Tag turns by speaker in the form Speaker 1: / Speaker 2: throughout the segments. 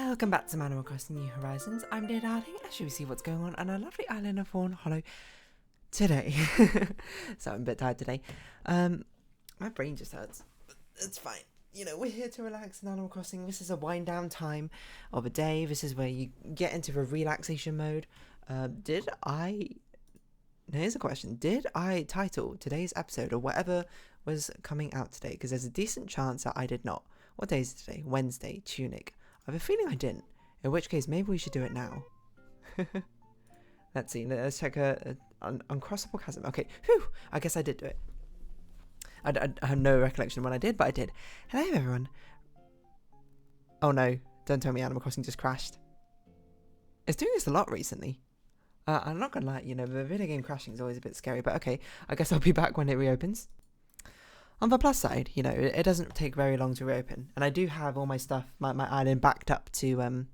Speaker 1: Welcome back to Animal Crossing New Horizons. I'm Dear Darling, as you see what's going on our lovely island of Fawnhollow today. So I'm a bit tired today. My brain just hurts. It's fine. You know, we're here to relax in Animal Crossing. This is a wind down time of a day. This is where you get into a relaxation mode. Here's a question. Did I title today's episode or whatever was coming out today? Because there's a decent chance that I did not. What day is it today? Wednesday, Tunic. I have a feeling I didn't. In which case, maybe we should do it now. Let's see. Let's check uncrossable chasm. Okay. Whew. I guess I did do it. I have no recollection when I did, but I did. Hello, everyone. Oh, no. Don't tell me Animal Crossing just crashed. It's doing this a lot recently. I'm not going to lie. You know, the video game crashing is always a bit scary. But okay. I guess I'll be back when it reopens. On the plus side, you know, it doesn't take very long to reopen. And I do have all my stuff, my island backed up to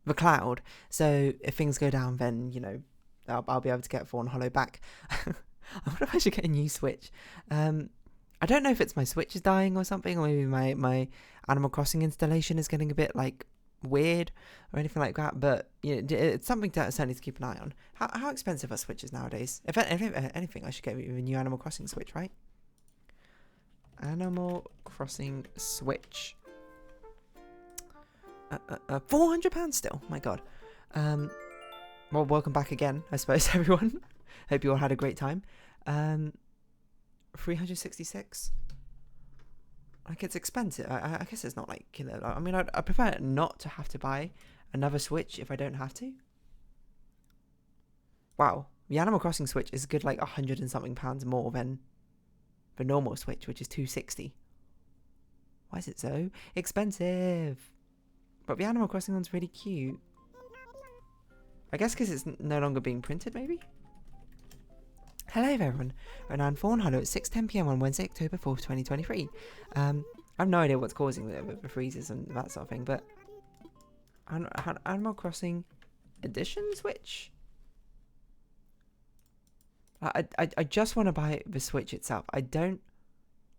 Speaker 1: the cloud. So if things go down, then, you know, I'll be able to get Fawnhollow back. I wonder if I should get a new Switch. I don't know if it's my Switch is dying or something, or maybe my Animal Crossing installation is getting a bit, like, weird or anything like that, but you know, it's something to certainly to keep an eye on. How expensive are Switches nowadays? If anything, I should get a new Animal Crossing Switch, right? Animal Crossing Switch. £400 still. My God. Well, welcome back again, I suppose, everyone. Hope you all had a great time. 366. Like, it's expensive. I guess it's not like killer. I mean, I prefer not to have to buy another Switch if I don't have to. Wow, the Animal Crossing Switch is a good like £100 and something more than the normal Switch, which is £260. Why is it so expensive? But the Animal Crossing one's really cute. I guess because it's no longer being printed, maybe. Hello everyone, we're now in Fawnhallow at 6:10 PM on Wednesday, October 4th, 2023. I have no idea what's causing the freezes and that sort of thing, but Animal Crossing Edition Switch? I just want to buy the Switch itself. I don't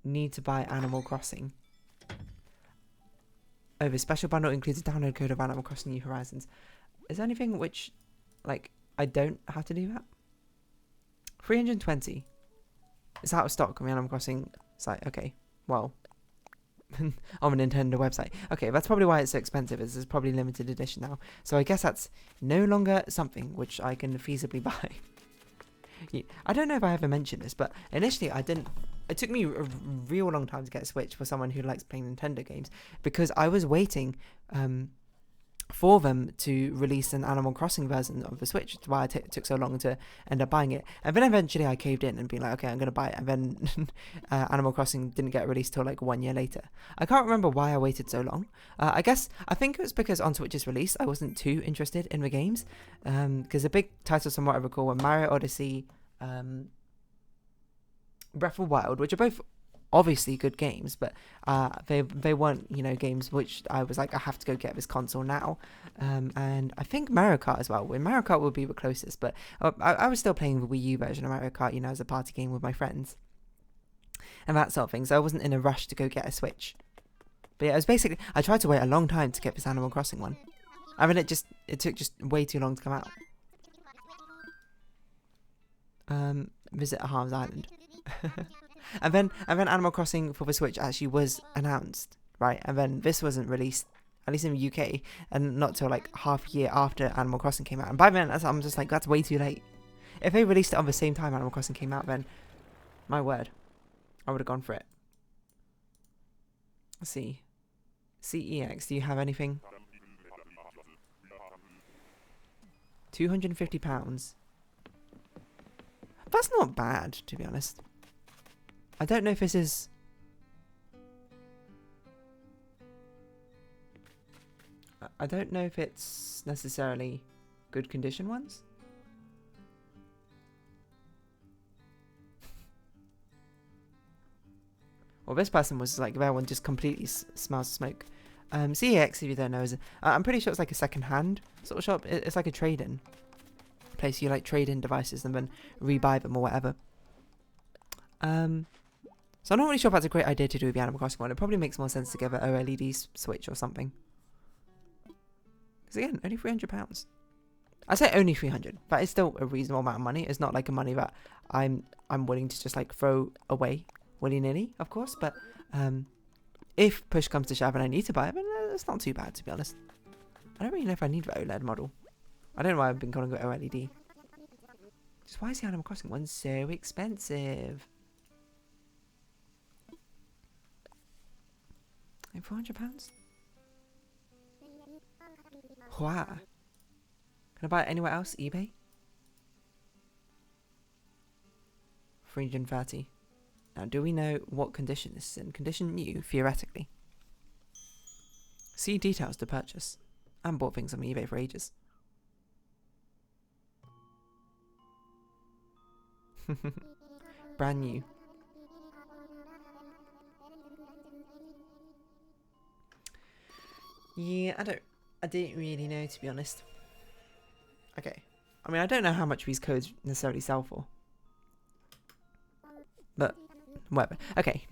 Speaker 1: need to buy Animal Crossing. Oh, the special bundle includes a download code of Animal Crossing New Horizons. Is there anything which, like, I don't have to do that? 320. It's out of stock on the Animal Crossing site. Okay, well, on the Nintendo website. Okay, that's probably why it's so expensive. It's probably limited edition now. So I guess that's no longer something which I can feasibly buy. Yeah, I don't know if I ever mentioned this, but initially I didn't. It took me a real long time to get a Switch for someone who likes playing Nintendo games, because I was waiting for them to release an Animal Crossing version of the Switch. That's why it took so long to end up buying it. And then eventually I caved in and been like, okay, I'm going to buy it. And then Animal Crossing didn't get released till like 1 year later. I can't remember why I waited so long. I think it was because on Switch's release, I wasn't too interested in the games. Because the big titles from what I recall were Mario Odyssey, Breath of the Wild, which are both obviously good games, but they weren't, you know, games which I was like, I have to go get this console now. And I think Mario Kart as well. Mario Kart would be the closest, but I was still playing the Wii U version of Mario Kart, you know, as a party game with my friends and that sort of thing. So I wasn't in a rush to go get a Switch. But yeah, it was basically, I tried to wait a long time to get this Animal Crossing one. I mean, it took just way too long to come out. Visit Harm's Island. And then Animal Crossing for the Switch actually was announced, right? And then this wasn't released, at least in the UK, and not till like half a year after Animal Crossing came out. And by then, I'm just like, that's way too late. If they released it on the same time Animal Crossing came out, then, my word, I would have gone for it. Let's see. CEX, do you have anything? £250. That's not bad, to be honest. I don't know if this is... I don't know if it's necessarily good condition ones. Well, this person was like, that one just completely smells of smoke. CEX, if you don't know, is I'm pretty sure it's like a second-hand sort of shop. It's like a trade-in place. You like trade in devices and then rebuy them or whatever. So I'm not really sure if that's a great idea to do with the Animal Crossing one. It probably makes more sense to give it an OLED switch or something. Because again, only £300. I say only 300. That is still a reasonable amount of money. It's not like a money that I'm willing to just like throw away willy-nilly, of course. But if push comes to shove and I need to buy it, then it's not too bad, to be honest. I don't really know if I need the OLED model. I don't know why I've been calling it OLED. Just why is the Animal Crossing one so expensive? Like £400? Wow. Can I buy it anywhere else? eBay? 330. Now, do we know what condition this is in? Condition new, theoretically. See details to purchase. I haven't bought things on eBay for ages. Brand new. Yeah, I don't really know, to be honest. Okay. I mean, I don't know how much these codes necessarily sell for. But, whatever. Okay.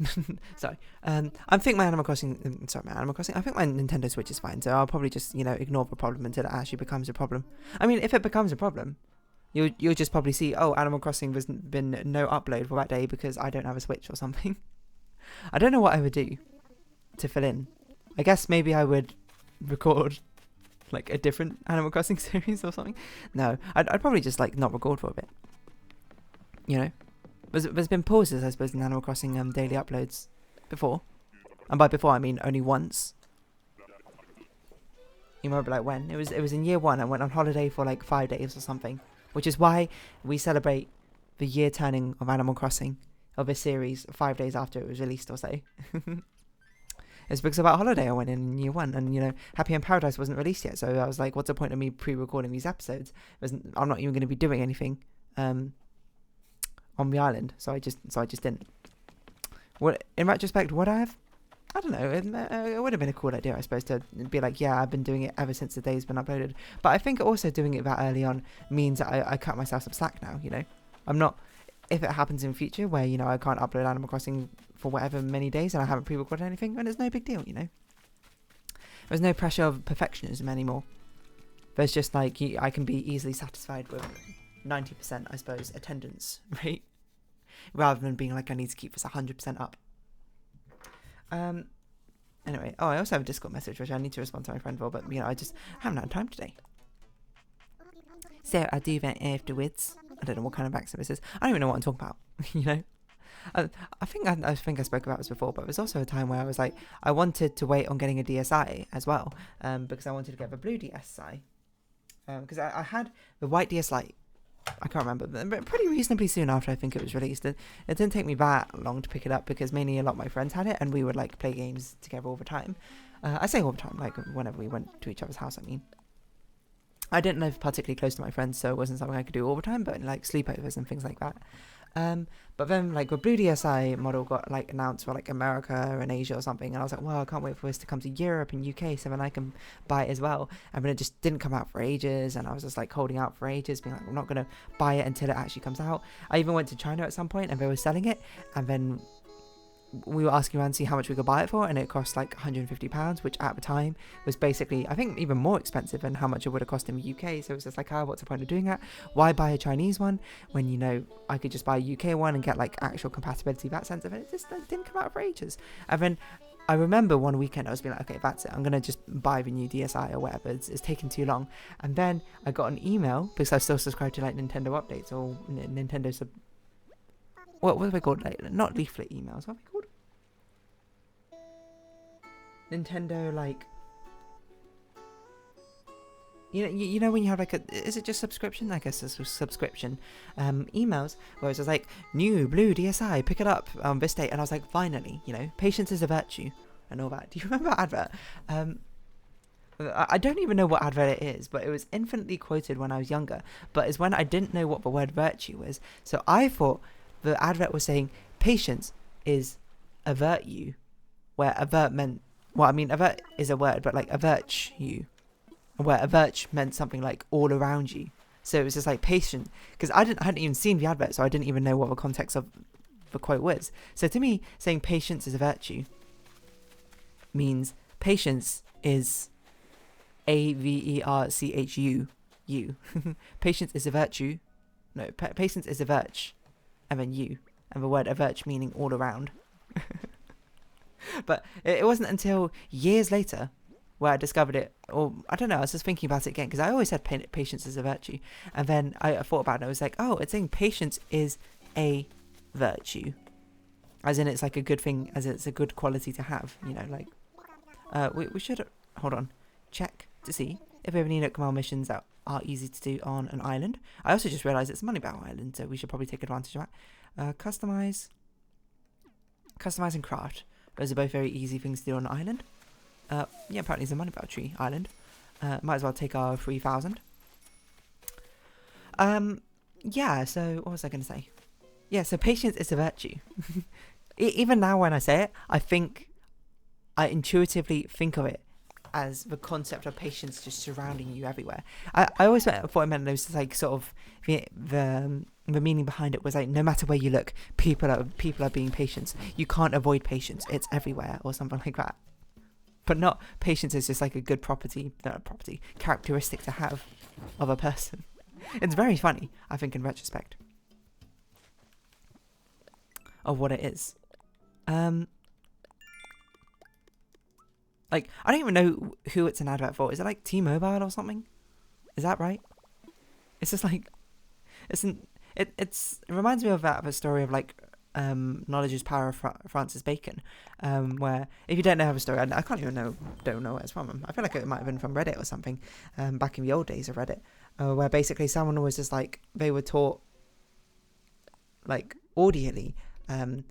Speaker 1: Sorry. I think my Animal Crossing... I think my Nintendo Switch is fine, so I'll probably just, ignore the problem until it actually becomes a problem. I mean, if it becomes a problem, you'll just probably see, oh, Animal Crossing has been no upload for that day because I don't have a Switch or something. I don't know what I would do to fill in. I guess maybe I would record like a different Animal Crossing series or something. No, I'd probably just like not record for a bit. There's been pauses, I suppose, in Animal Crossing daily uploads before, and by before I mean only once. You remember like when it was in year 1. I went on holiday for like 5 days or something, which is why we celebrate the year turning of Animal Crossing of this series 5 days after it was released or so. It's because of that holiday I went in year 1, and Happy in Paradise wasn't released yet, so I was like, what's the point of me pre-recording these episodes? I'm not even going to be doing anything on the island, so I just didn't. What in retrospect would I have? I don't know. It would have been a cool idea, I suppose, to be like, yeah, I've been doing it ever since the day's been uploaded. But I think also doing it that early on means that I cut myself some slack now. I'm not. If it happens in future where I can't upload Animal Crossing for whatever many days and I haven't pre-recorded anything, then it's no big deal. There's no pressure of perfectionism anymore. There's just like I can be easily satisfied with 90%, I suppose, attendance rate, rather than being like I need to keep this 100% up. Anyway, I also have a Discord message which I need to respond to my friend for, but I just haven't had time today. So I'll do that afterwards. I don't know what kind of accent this is. I don't even know what I'm talking about. I think I spoke about this before, but there was also a time where I was like, I wanted to wait on getting a DSi as well, because I wanted to get the blue DSi, because I had the white DS Lite. I can't remember, but pretty reasonably soon after I think it was released. It didn't take me that long to pick it up because mainly a lot of my friends had it and we would like play games together all the time. I say all the time, like whenever we went to each other's house, I mean. I didn't live particularly close to my friends, so it wasn't something I could do all the time, but like sleepovers and things like that. But then like the blue DSi model got like announced for like America and Asia or something, and I was like, well, I can't wait for this to come to Europe and UK so then I can buy it as well. And then it just didn't come out for ages, and I was just like holding out for ages, being like, I'm not gonna buy it until it actually comes out. I even went to China at some point and they were selling it, and then we were asking around to see how much we could buy it for, and it cost like £150, which at the time was basically, I think, even more expensive than how much it would have cost in the UK. So it was just like, what's the point of doing that? Why buy a Chinese one when I could just buy a UK one and get like actual compatibility, that sense of it? It just didn't come out for ages. And then I remember one weekend I was being like, okay, that's it, I'm gonna just buy the new DSi or whatever, it's taken too long. And then I got an email, because I still subscribe to like Nintendo updates or Nintendo what are they called? Like, not leaflet emails. What are they called? Nintendo, like... You know when you have like is it just subscription? I guess it's a subscription. Emails where it's just like, new blue DSi, pick it up on this date. And I was like, finally, patience is a virtue and all that. Do you remember Advert? I don't even know what Advert it is, but it was infinitely quoted when I was younger. But it's when I didn't know what the word virtue was. So I thought the advert was saying patience is avert you, where avert meant, well, I mean, avert is a word, but like avert you, where avert meant something like all around you. So it was just like patient, because I hadn't even seen the advert, so I didn't even know what the context of the quote was. So to me, saying patience is a virtue means patience is AVERCHU. Patience is a virtue. No, patience is a virtue, and then you, and the word averch meaning all around. But it wasn't until years later where I discovered it, or I don't know, I was just thinking about it again, because I always said patience is a virtue, and then I thought about it, and I was like, oh, it's saying patience is a virtue, as in it's like a good thing, as it's a good quality to have, you know, like, we should, hold on, check to see if we have any Nook Mile missions that are easy to do on an island. I also just realised it's a Moneybow Island, so we should probably take advantage of that. Customise and craft. Those are both very easy things to do on an island. Yeah, apparently it's a Moneybow Tree Island. Might as well take our 3,000. Yeah, so what was I going to say? Yeah, so patience is a virtue. Even now when I say it, I intuitively think of it as the concept of patience just surrounding you everywhere. I always thought it meant it was like sort of the meaning behind it was like no matter where you look, people are being patient. You can't avoid patience. It's everywhere or something like that. But not patience is just like a good characteristic to have of a person. It's very funny, I think, in retrospect, of what it is. Like, I don't even know who it's an advert for. Is it like T-Mobile or something? Is that right? It's just like, it reminds me of a story of like, Knowledge is Power of Francis Bacon, where if you don't know the story, I can't even don't know where it's from. I feel like it might have been from Reddit or something, back in the old days of Reddit, where basically someone was just like, they were taught, like, audially, the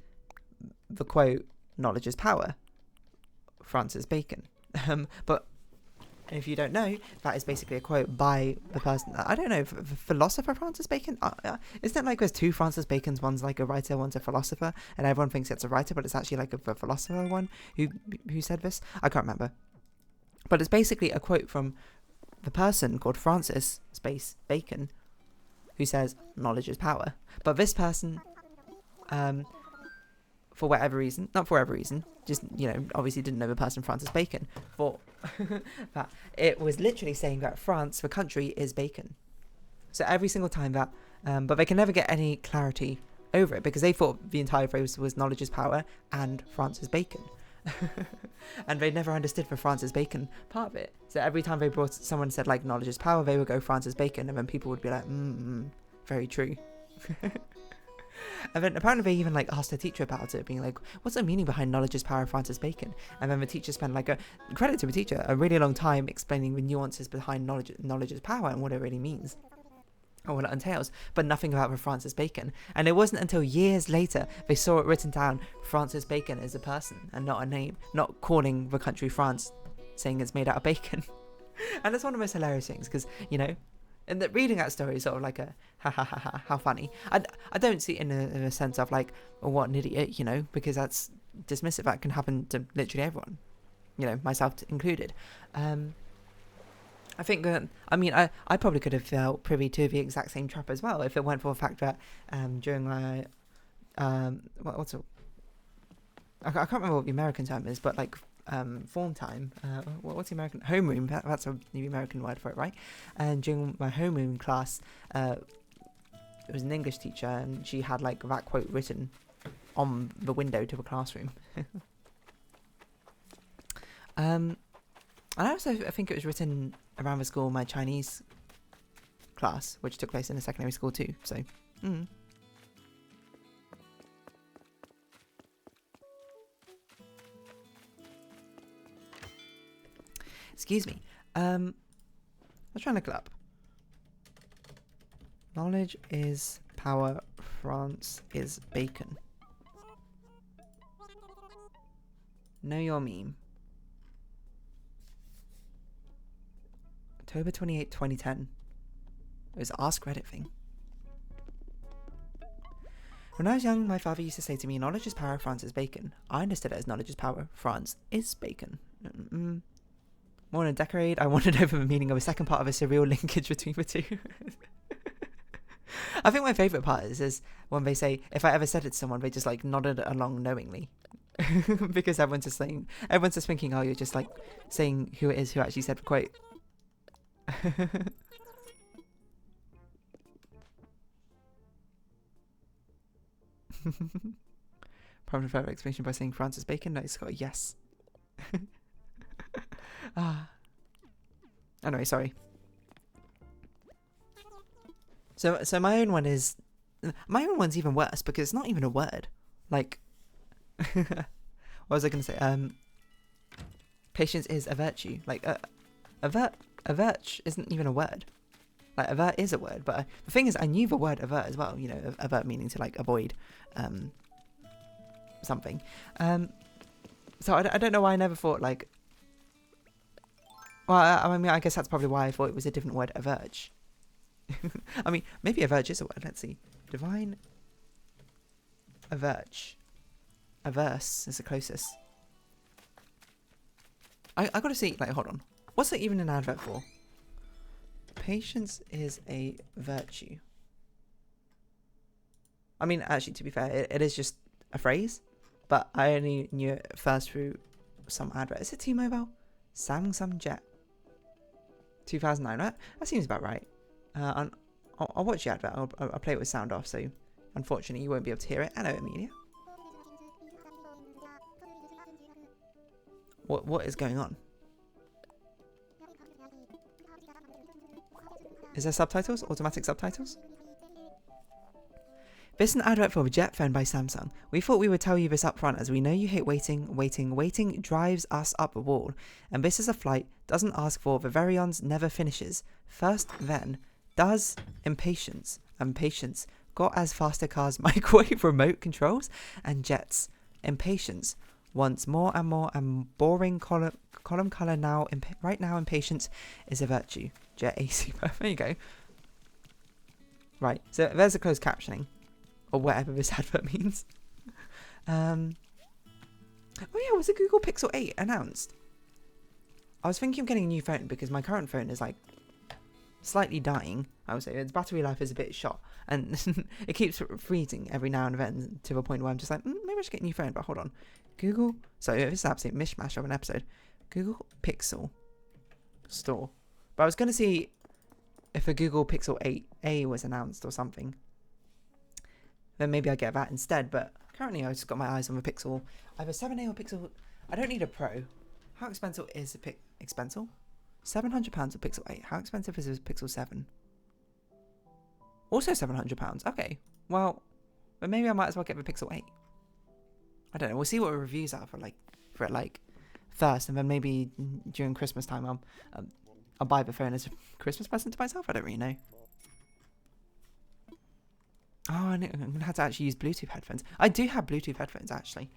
Speaker 1: quote, knowledge is power, Francis Bacon. But if you don't know, that is basically a quote by the person, I don't know, philosopher Francis Bacon? Isn't it like there's two Francis Bacons, one's like a writer, one's a philosopher, and everyone thinks it's a writer, but it's actually like a philosopher one who said this? I can't remember. But it's basically a quote from the person called Francis Bacon, who says, knowledge is power. But this person, for whatever reason, not for whatever reason, just, you know, obviously didn't know the person Francis Bacon, thought that it was literally saying that France, the country, is bacon. So every single time that, but they can never get any clarity over it, because they thought the entire phrase was knowledge is power and Francis Bacon. And they never understood the Francis Bacon part of it. So every time someone said like knowledge is power, they would go Francis Bacon, and then people would be like, very true. And then apparently they even like asked their teacher about it, being like, what's the meaning behind knowledge is power of Francis Bacon? And then the teacher spent like credit to the teacher, a really long time explaining the nuances behind knowledge is power and what it really means, or what it entails, but nothing about Francis Bacon. And it wasn't until years later they saw it written down, Francis Bacon is a person and not a name, not calling the country France, saying it's made out of bacon. And that's one of the most hilarious things, because, you know, and reading that story is sort of like a how funny. I don't see it in a sense of like, oh, what an idiot, you know, because that's dismissive. That can happen to literally everyone, you know, myself included. I think that, I mean, I probably could have felt privy to the exact same trap as well if it weren't for the fact that during my I can't remember what the American term is, but like form time, what's the American, homeroom, that's a new American word for it, right? And during my homeroom class, it was an English teacher, and she had like that quote written on the window to the classroom. And I think it was written around the school, my Chinese class, which took place in a secondary school too, so excuse me. I was trying to look it up. Knowledge is power, France is bacon. Know your meme. October 28, 2010. It was Ask Reddit thing. When I was young, my father used to say to me, knowledge is power, France is bacon. I understood it as knowledge is power, France is bacon. More than a decade, I wondered over the meaning of a second part of a surreal linkage between the two. I think my favourite part is when they say, if I ever said it to someone, they just like nodded along knowingly. Because everyone's just thinking, oh, you're just like saying who it is who actually said the quote. Problem further explanation by saying Francis Bacon. No, it's got a yes. Anyway, sorry. So my own one's even worse because it's not even a word. Like, what was I going to say? Patience is a virtue. Like, avert isn't even a word. Like, avert is a word, but the thing is, I knew the word avert as well. You know, avert meaning to like avoid, something. So I don't know why I never thought like. Well, I mean, I guess that's probably why I thought it was a different word, averch. I mean, maybe averch is a word. Let's see. Divine averch. Averse is the closest. I gotta see, like, hold on. What's that even an advert for? Patience is a virtue. I mean, actually, to be fair, it is just a phrase. But I only knew it first through some advert. Is it T-Mobile? Samsung Jet. 2009, right? That seems about right. I'll watch the advert. I'll play it with sound off, so unfortunately you won't be able to hear it. Hello, Amelia. What is going on? Is there subtitles? Automatic subtitles? This is an advert for a jet phone by Samsung. We thought we would tell you this up front as we know you hate waiting. Waiting drives us up a wall. And this is a flight, doesn't ask for, the very ons never finishes. First then, does impatience. Impatience got as faster cars, microwave remote controls, and jets. Impatience wants more and boring column color now. Right now, impatience is a virtue. Jet AC. There you go. Right, so there's a closed captioning. Or whatever this advert means. Oh yeah, was the Google Pixel 8 announced? I was thinking of getting a new phone because my current phone is like slightly dying. I would say its battery life is a bit shot, and it keeps freezing every now and then to the point where I'm just like, maybe I should get a new phone. But hold on, Google. So this is an absolute mishmash of an episode. Google Pixel store. But I was going to see if a Google Pixel 8a was announced or something. Then maybe I get that instead, but currently I've just got my eyes on the Pixel. I have a 7a or Pixel. I don't need a Pro. How expensive is a expensive? £700 a Pixel 8. How expensive is a Pixel 7? Also £700. Okay, well, but maybe I might as well get the Pixel 8. I don't know. We'll see what the reviews are for it first, and then maybe during Christmas time I'll buy the phone as a Christmas present to myself. I don't really know. Oh, I'm going to have to actually use Bluetooth headphones. I do have Bluetooth headphones, actually.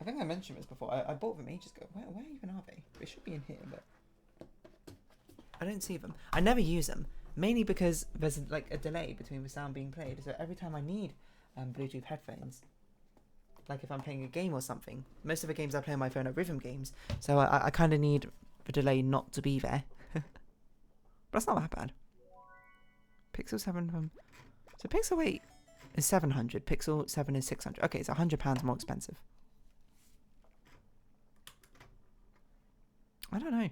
Speaker 1: I think I mentioned this before. I bought them ages ago. Where even are they? They should be in here, but I don't see them. I never use them, mainly because there's like a delay between the sound being played. So every time I need Bluetooth headphones, like if I'm playing a game or something, most of the games I play on my phone are rhythm games, so I kind of need the delay not to be there. But that's not that bad. Pixel 7 So Pixel 8 is 700, Pixel 7 is 600. Okay, it's £100 more expensive. I don't know.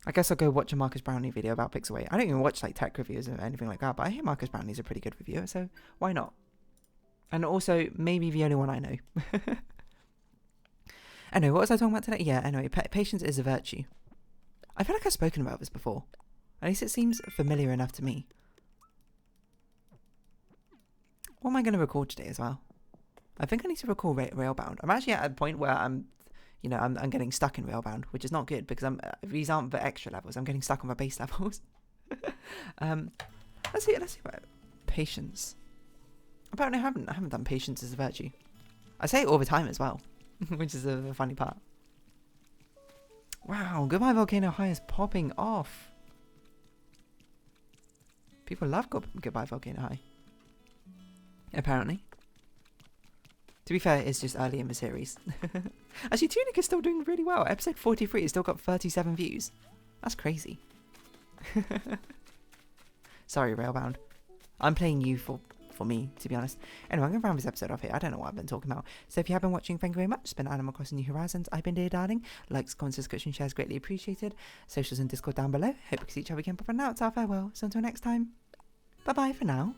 Speaker 1: I guess I'll go watch a Marcus Brownlee video about Pixel 8. I don't even watch like tech reviews or anything like that, but I hear Marcus Brownlee's a pretty good reviewer, so why not? And also, maybe the only one I know. Anyway, what was I talking about today? Yeah, anyway, patience is a virtue. I feel like I've spoken about this before. At least it seems familiar enough to me. What am I going to record today as well? I think I need to record Railbound. I'm actually at a point where I'm getting stuck in Railbound, which is not good because these aren't the extra levels. I'm getting stuck on the base levels. Let's see about patience. Apparently I haven't done patience as a virtue. I say it all the time as well, which is the funny part. Wow, Goodbye Volcano High is popping off. People love Goodbye Volcano High. Apparently. To be fair, it's just early in the series. Actually, Tunic is still doing really well. Episode 43 has still got 37 views. That's crazy. Sorry, Railbound. I'm playing you for me, to be honest. Anyway, I'm going to round this episode off here. I don't know what I've been talking about. So if you have been watching, thank you very much. It's been Animal Crossing New Horizons. I've been Dear Darling. Likes, comments, subscription, shares greatly appreciated. Socials and Discord down below. Hope we can see each other again. But for now, it's our farewell. So until next time, bye-bye for now.